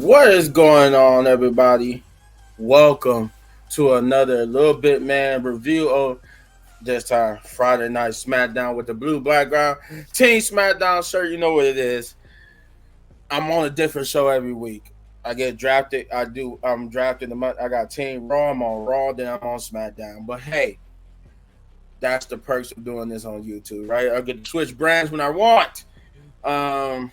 What is going on, everybody? Welcome to another LilBigMan review of this time Friday Night Smackdown with the blue background. Team Smackdown shirt, you know what it is. I'm on a different show every week. I get drafted. I'm drafted. I got Team Raw. I'm on Raw. Then I'm on SmackDown. But hey, that's the perks of doing this on YouTube, right? I get to switch brands when I want. Um,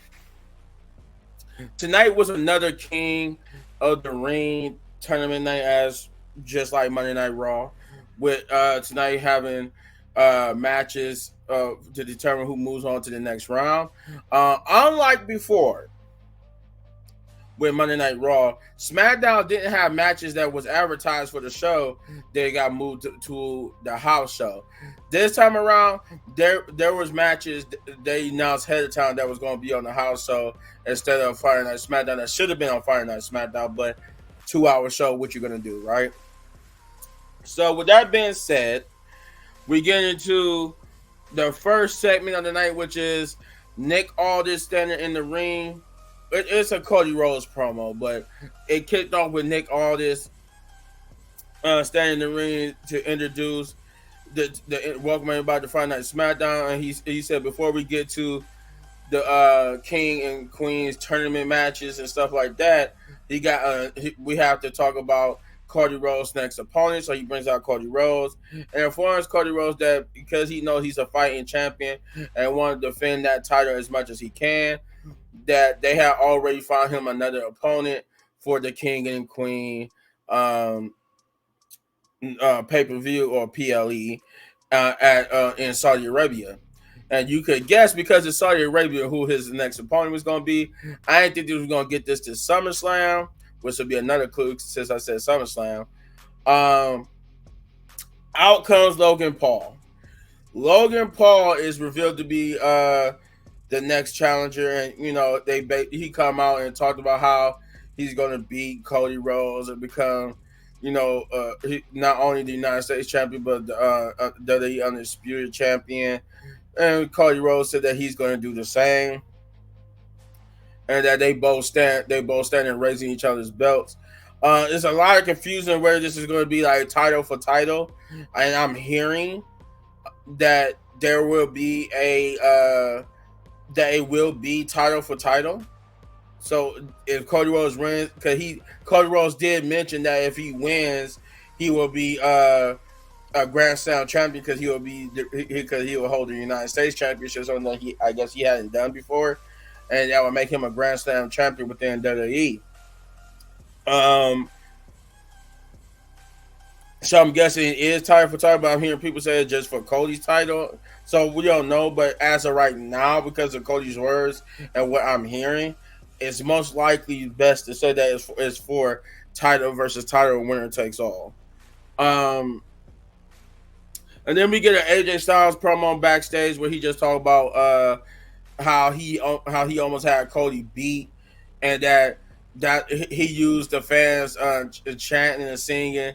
Tonight was another King of the Ring tournament night, as just like Monday Night Raw, with tonight having matches to determine who moves on to the next round. Unlike before with Monday Night Raw, SmackDown didn't have matches that was advertised for the show. They got moved to the house show. This time around, there was matches they announced ahead of time that was going to be on the house show instead of Friday Night SmackDown. That should have been on Friday Night SmackDown, but 2-hour show. What you gonna do, right? So with that being said, we get into the first segment of the night, which is Nick Aldis standing in the ring. It's a Cody Rhodes promo, but it kicked off with Nick Aldis standing in the ring to introduce the welcome everybody to Friday Night SmackDown, and he said before we get to the King and Queens tournament matches and stuff like that, we have to talk about Cody Rhodes' next opponent. So he brings out Cody Rhodes and informs Cody Rhodes that because he knows he's a fighting champion and want to defend that title as much as he can, that they have already found him another opponent for the King and Queen pay-per-view or PLE in Saudi Arabia. And you could guess, because it's Saudi Arabia, who his next opponent was going to be. I didn't think they was going to get this to SummerSlam, which would be another clue since I said SummerSlam. Out comes Logan Paul. Logan Paul is revealed to be the next challenger, and he come out and talked about how he's going to beat Cody Rhodes and become, not only the United States champion but the WWE Undisputed champion. And Cody Rhodes said that he's going to do the same, and that they both stand in raising each other's belts. There's a lot of confusion whether this is going to be like title for title, and I'm hearing that there will be that it will be title for title. So if Cody Rhodes wins, because Cody Rhodes did mention that if he wins, he will be a Grand Slam champion, because he will hold the United States Championship, something that I guess he hadn't done before, and that would make him a Grand Slam champion within WWE. So I'm guessing it is title for title, but I'm hearing people say it's just for Cody's title. So we don't know, but as of right now, because of Cody's words and what I'm hearing, it's most likely best to say that it's for title versus title, winner takes all. And then we get an AJ Styles promo backstage where he just talked about how he almost had Cody beat, and that he used the fans chanting and singing,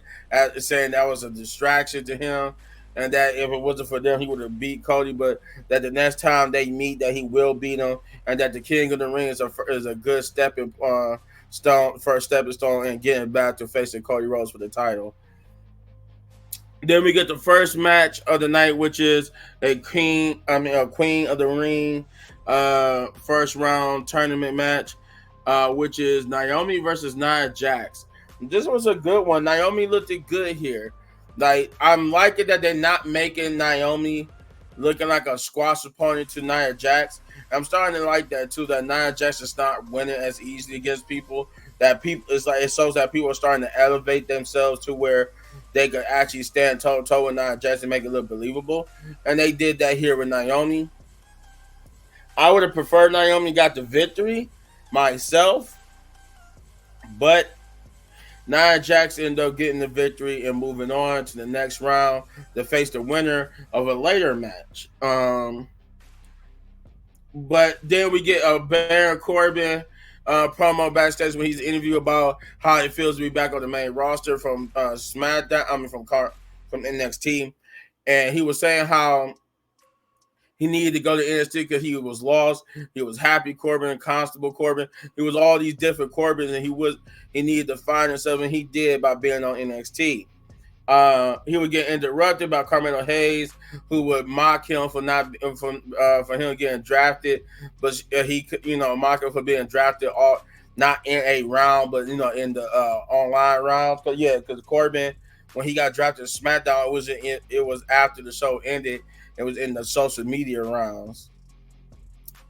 saying that was a distraction to him, and that if it wasn't for them, he would have beat Cody. But that the next time they meet, that he will beat him, and that the King of the Ring is a good first stepping stone, and getting back to facing Cody Rhodes for the title. Then we get the first match of the night, which is a Queen of the Ring first round tournament match, which is Naomi versus Nia Jax. This was a good one. Naomi looked good here. Like, I'm liking that they're not making Naomi looking like a squash opponent to Nia Jax. I'm starting to like that too. That Nia Jax is not winning as easily against people. It shows that people are starting to elevate themselves to where they could actually stand toe-to-toe with Nia Jax and make it look believable. And they did that here with Naomi. I would have preferred Naomi got the victory myself, but Nia Jax ended up getting the victory and moving on to the next round to face the winner of a later match. But then we get a Baron Corbin promo backstage when he's interviewed about how it feels to be back on the main roster from SmackDown. From NXT, and he was saying how He needed to go to NXT because he was lost. He was Happy Corbin and Constable Corbin. He was all these different Corbins, and he needed to find himself, and he did by being on NXT. He would get interrupted by Carmelo Hayes, who would mock him for not for him getting drafted, but he could mock him for being drafted all not in a round, but in the online rounds. Because Corbin, when he got drafted to SmackDown, it was after the show ended. It was in the social media rounds.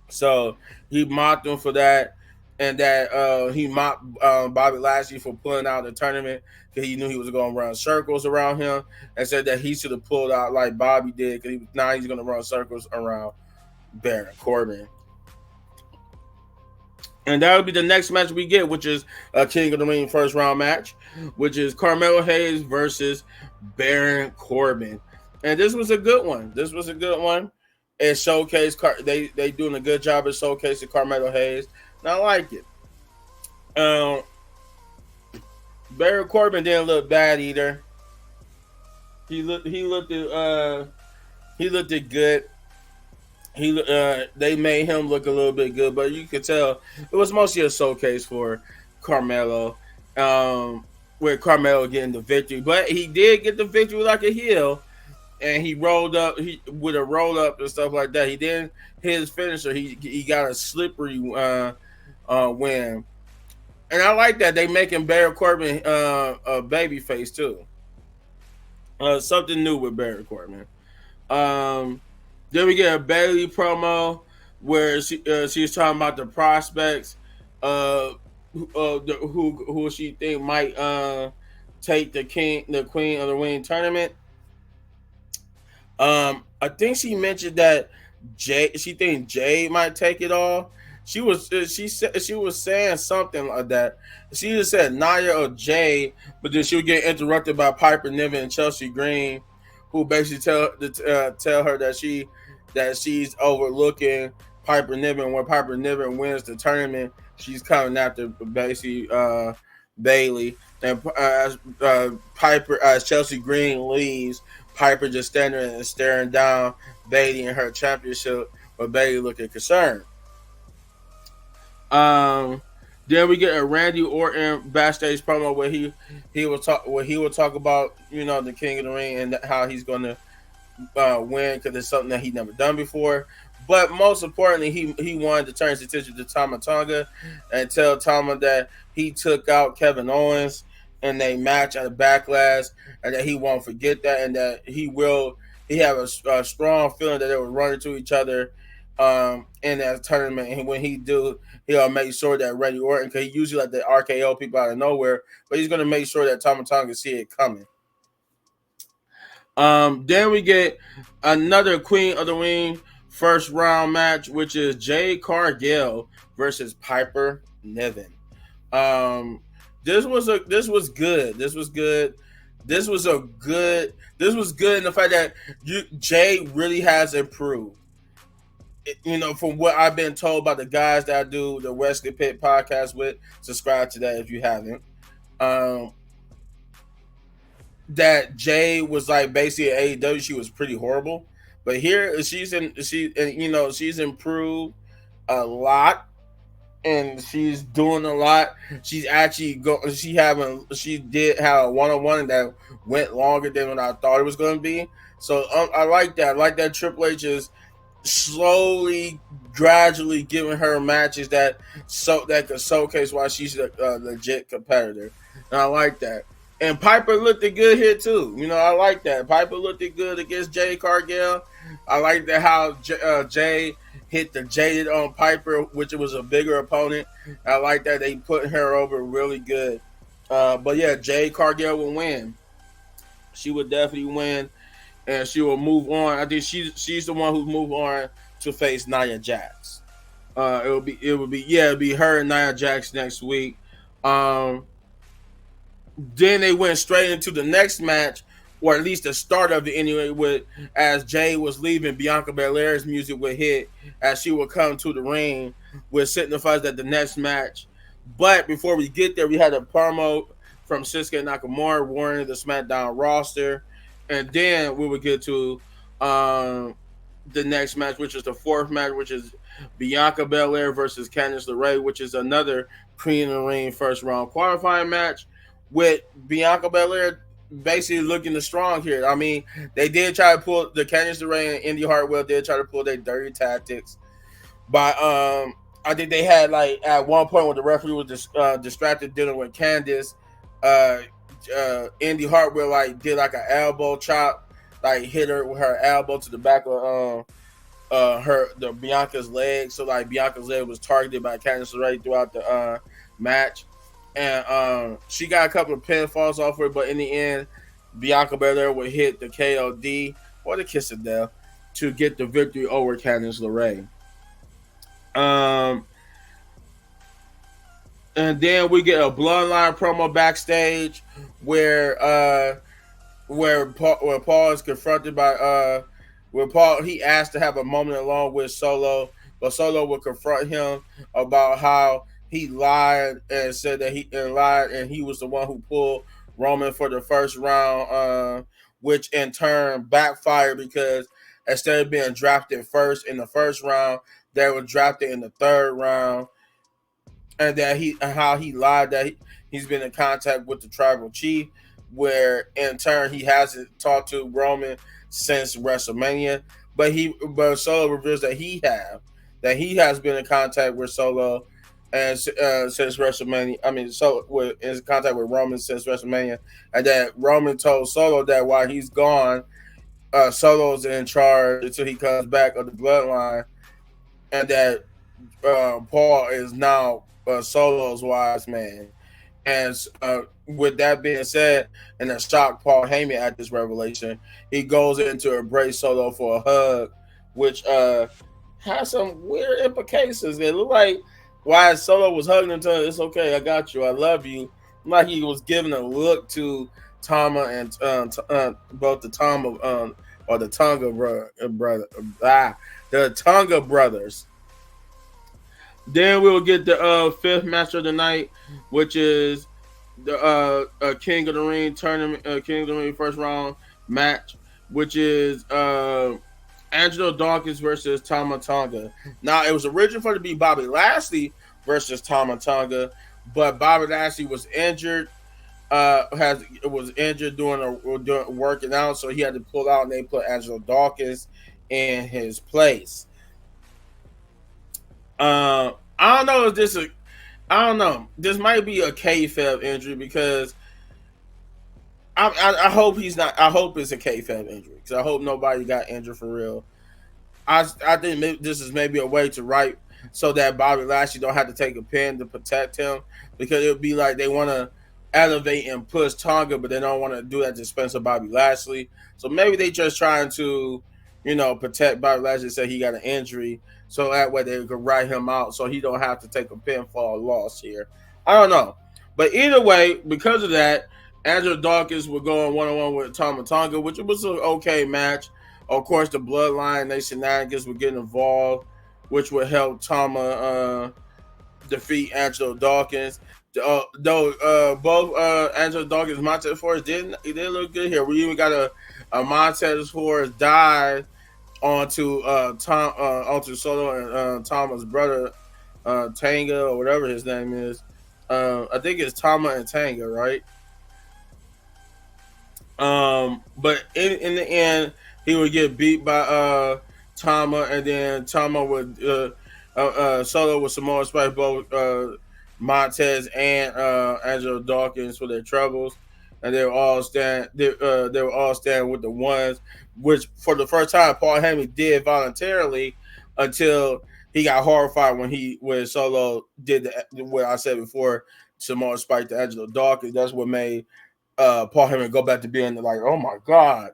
So he mocked him for that, and that he mocked Bobby Lashley for pulling out the tournament because he knew he was going to run circles around him, and said that he should have pulled out like Bobby did because now he's going to run circles around Baron Corbin. And that would be the next match we get, which is a King of the Ring first round match, which is Carmelo Hayes versus Baron Corbin. And this was a good one. It showcased they doing a good job of showcasing Carmelo Hayes. And I like it. Baron Corbin didn't look bad either. He looked good. They made him look a little bit good, but you could tell it was mostly a showcase for Carmelo, with Carmelo getting the victory. But he did get the victory like a heel, and he rolled up with a roll up and stuff like that. He didn't hit his finisher. He got a slippery win, and I like that they making Baron Corbin a baby face too. Something new with Baron Corbin. Then we get a Bayley promo where she's talking about the prospects who she think might take the Queen of the Ring tournament. I think she mentioned that she thinks Jade might take it all. She was saying something like that. She just said Nia or Jade, but then she would get interrupted by Piper Niven and Chelsea Green, who basically tell her that she's overlooking Piper Niven. When Piper Niven wins the tournament, she's coming after basically Bayley. And as Chelsea Green leaves, Piper just standing there and staring down Bayley in her championship, but Bayley looking concerned. Then we get a Randy Orton backstage promo where he will talk about the King of the Ring and how he's going to win because it's something that he never done before. But most importantly, he wanted to turn his attention to Tama Tonga and tell Tama that he took out Kevin Owens in a match at a Backlash, and that he won't forget that, and that he have a strong feeling that they will run into each other in that tournament. And when he do, he'll make sure that Randy Orton, because he usually let the RKO people out of nowhere, but he's going to make sure that Tama Tonga see it coming. Then we get another Queen of the Ring first round match, which is Jade Cargill versus Piper Niven. This was good. This was good in the fact that Jade really has improved. From what I've been told by the guys that I do the Wesley Pitt podcast with, subscribe to that if you haven't. That Jay was like basically at AEW, she was pretty horrible, but here she's improved a lot, and she's doing a lot. She's actually she did have a one-on-one that went longer than what I thought it was going to be. So I like that. I like that Triple H is slowly, gradually giving her matches that could showcase why she's a legit competitor. And I like that. And Piper looked good here too. I like that. Piper looked good against Jade Cargill. I like that how Jade hit the jaded on Piper, which was a bigger opponent. I like that they put her over really good. But yeah, Jade Cargill will win. She would definitely win, and she will move on. I think she's the one who moved on to face Nia Jax. It would be her and Nia Jax next week. Then they went straight into the next match, or at least the start of it anyway, as Jay was leaving, Bianca Belair's music would hit as she would come to the ring, which signifies that the next match. But before we get there, we had a promo from Shinsuke Nakamura warning the SmackDown roster, and then we would get to the next match, which is the fourth match, which is Bianca Belair versus Candice LeRae, which is another Queen of the Ring first round qualifying match with Bianca Belair basically looking the strong here. I mean, they did try to pull the Candice LeRae and Indy Hartwell did try to pull their dirty tactics by I think they had like at one point when the referee was distracted dealing with Candice, uh, Indy Hartwell like did like an elbow chop, like hit her with her elbow to the back of the Bianca's leg. So like Bianca's leg was targeted by Candice LeRae throughout the match, and she got a couple of pinfalls off her, but in the end, Bianca Belair would hit the KOD or the Kiss of Death to get the victory over Candice LeRae. And then we get a Bloodline promo backstage where Paul is confronted by where Paul he asked to have a moment alone with Solo, but Solo would confront him about how he lied and said that he was the one who pulled Roman for the first round, which in turn backfired because instead of being drafted first in the first round, they were drafted in the third round, and that how he lied that he's been in contact with the tribal chief, where in turn he hasn't talked to Roman since WrestleMania, but Solo reveals that he has been in contact with Solo and since WrestleMania. I mean, Solo is in contact with Roman since WrestleMania, and that Roman told Solo that while he's gone, Solo's in charge until he comes back of the Bloodline, and that Paul is now Solo's wise man. And with that being said, and a shocked Paul Heyman at this revelation, he goes in to embrace Solo for a hug, which has some weird implications. It looked like why Solo was hugging him, telling him, "It's okay, I got you, I love you." Like he was giving a look to Tama and both the Tama or the Tonga the Tonga brothers. Then we'll get the fifth match of the night, which is the King of the Ring tournament, King of the Ring first round match, which is Angelo Dawkins versus Tama Tonga. Now it was originally for to be Bobby Lashley versus Tama Tonga, but Bobby Lashley was injured. Was injured doing working out, so he had to pull out, and they put Angelo Dawkins in his place. I don't know if this is. I don't know. This might be a kayfabe injury because I hope he's not. I hope it's a kayfabe injury because I hope nobody got injured for real. I think this is maybe a way to write so that Bobby Lashley don't have to take a pin to protect him, because it would be like they want to elevate and push Tonga, but they don't want to do that at the expense of Bobby Lashley. So maybe they just trying to, protect Bobby Lashley, say he got an injury, so that way they could write him out so he don't have to take a pinfall loss here. I don't know. But either way, because of that, Angelo Dawkins will go on one-on-one with Tama Tonga, which was an okay match. Of course, the Bloodline, they shenanigans would get involved, which would help Tama defeat Angelo Dawkins. Though both Angelo Dawkins and Montez Ford did look good here. We even got a Montez Ford dive onto Solo and Tama's brother Tanga, or whatever his name is. I think it's Tama and Tanga, right? But in the end, he would get beat by Tama, and then Tama would Solo with Samoa Spike both Montez and Angelo Dawkins for their troubles, and they were all stand with the ones, which for the first time Paul Heyman did voluntarily, until he got horrified when Solo did what I said before, Samoa Spike to Angelo Dawkins. That's what made Paul Heyman go back to being like, oh my god.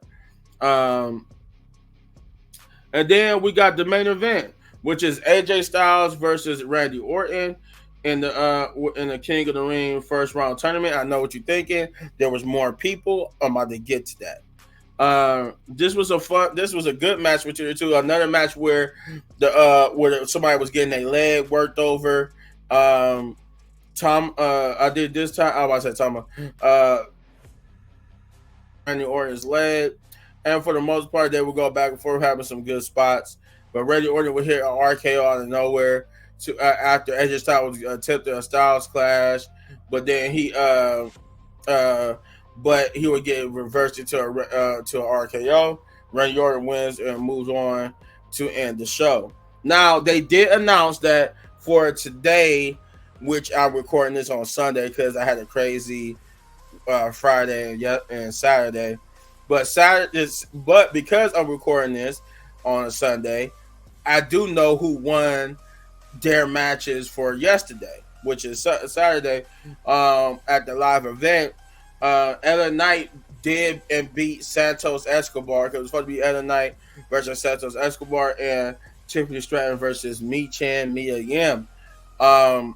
And then we got the main event, which is AJ Styles versus Randy Orton in the King of the Ring first round tournament. I know what you're thinking. There was more people. I'm about to get to that. This was a good match between the two. Another match where somebody was getting their leg worked over. I did this time. I was about to say Randy Orton's leg, and for the most part, they would go back and forth, having some good spots. But Randy Orton would hit an RKO out of nowhere after Edge Styles attempted a Styles clash, but then uh, but he would get reversed into to an RKO. Randy Orton wins and moves on to end the show. Now they did announce that for today, which I'm recording this on Sunday because I had a crazy Friday and Saturday. But because I'm recording this on a Sunday, I do know who won their matches for yesterday, which is Saturday. At the live event, LA Knight did and beat Santos Escobar because it was supposed to be LA Knight versus Santos Escobar and Tiffany Stratton versus Mia Yim. I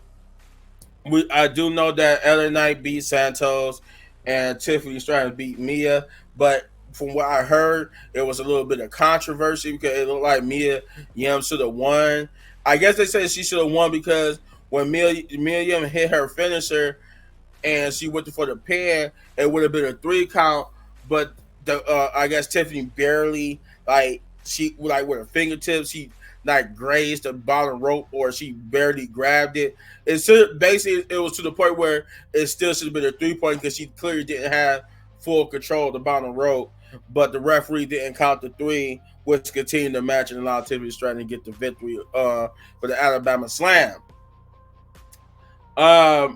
do know that LA Knight beat Santos and Tiffany Stratton beat Mia, but from what I heard, it was a little bit of controversy because it looked like Mia Yim should have won. I guess they said she should have won because when Mia Yim hit her finisher and she went for the pin, it would have been a 3 count. But I guess Tiffany barely with her fingertips, she grazed the bottom rope or she barely grabbed it. Basically it was to the point where it still should have been a 3-point because she clearly didn't have full control of the bottom rope. But the referee didn't count the 3, which continued the match and allowed Tiffany Stratton to get the victory for the Alabama Slam. I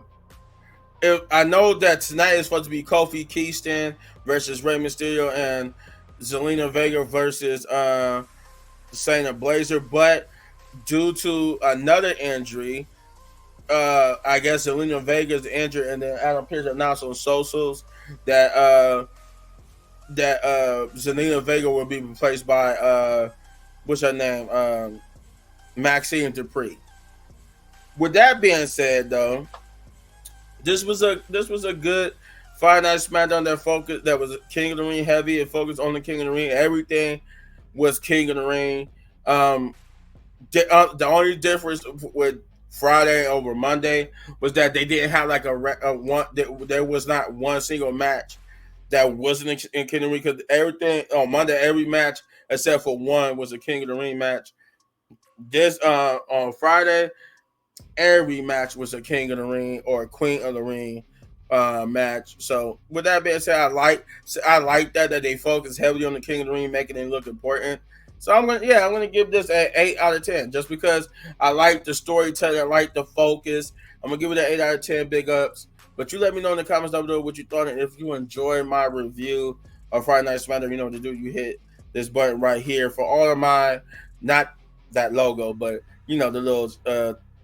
know that tonight is supposed to be Kofi Kingston versus Rey Mysterio and Zelina Vega versus Shayna Baszler, but due to another injury, I guess Zelina Vega is injured, and then Adam Pearce announced on socials that Zelina Vega will be replaced by what's her name, Maxine Dupree. With that being said, though, this was a good Friday Night Smackdown that was King of the Ring heavy. It focused on the King of the Ring. Everything was King of the Ring. The only difference with Friday over Monday was that they didn't have like a one. There was not one single match that wasn't in King of the Ring because everything on Monday, every match except for one was a King of the Ring match. This on Friday, every match was a King of the Ring or a Queen of the Ring match. So with that being said, I like that they focus heavily on the King of the Ring, making it look important. So I'm gonna give this an 8 out of 10 just because I like the storytelling, I like the focus. I'm gonna give it an 8 out of 10 big ups. But you let me know in the comments down below what you thought, and if you enjoyed my review of Friday Night Smackdown, you know what to do. You hit this button right here for all of my, not that logo, but you know the little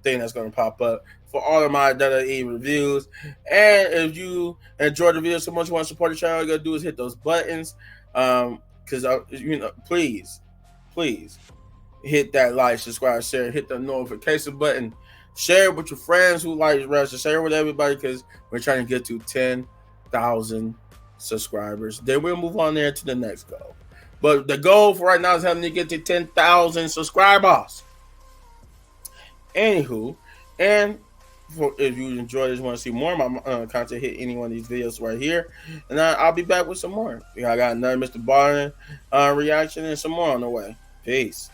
thing that's gonna pop up for all of my WWE reviews. And if you enjoyed the video so much you want to support the channel, all you gotta do is hit those buttons. Because please hit that like, subscribe, share, hit the notification button, share it with your friends who like wrestling, share it with everybody because we're trying to get to 10,000 subscribers. Then we'll move on there to the next goal. But the goal for right now is having to get to 10,000 subscribers. Anywho, and if you enjoyed this, want to see more of my content, hit any one of these videos right here, and I'll be back with some more. I got another Mr. Barton reaction and some more on the way. Peace.